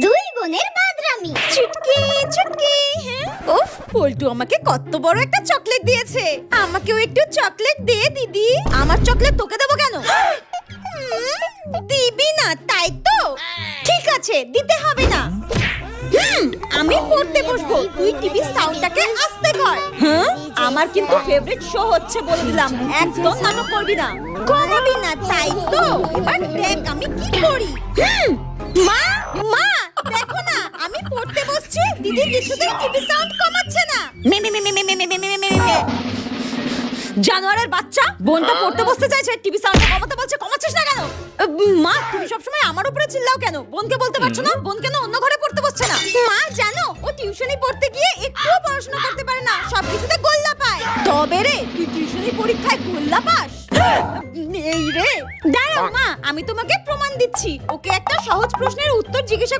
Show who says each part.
Speaker 1: দুই বোনের বাদরামি।
Speaker 2: চুটকি চুটকি। উফ, পল্টু আমাকে কত বড় একটা চকলেট দিয়েছে। আমাকেও একটু চকলেট দে দিদি। আমার চকলেট তোকে দেবো কেন? দিবি না তাই তো? ঠিক আছে, দিতে হবে না। আমি পড়তে বসবো, তুই টিভি সাউন্ডটাকে আস্তে কর। হ্যাঁ, আমার কিন্তু ফেভারিট শো হচ্ছে বলে দিলাম, একদম নাটক করবি না। কমাবি না তাই তো? এবার দেখ আমি কি করি। মা মা দেখো না, আমি পড়তে বসছি, দিদি কিছুতেই টিভি সাউন্ড কমাচ্ছে না। মে মে মে মে মে মে মে মে মে। জানোয়ারের বাচ্চা, বোনটা পড়তে বসতে চাইছে, টিভি সাউন্ড কমাতে বলছে, কমাচ্ছিস না কেন? মা তুমি সবসময় আমার উপরে চিল্লাও কেন? বোনকে বলতে পারছো না বোন কেন অন্য ঘরে পড়তে বসছে না? মা জানো, ও টিউশনি পড়তে গিয়ে একটুও পড়াশোনা করতে পারে না, সবকিছুতে গোল্লা পায়। তবে রে, তুই টিউশনি পরীক্ষায় গোল্লা পাস? এই রে, দাঁড়াও মা, আমি তোমাকে প্রমাণ দিচ্ছি। ওকে একটা সহজ প্রশ্নের উত্তর জিজ্ঞাসা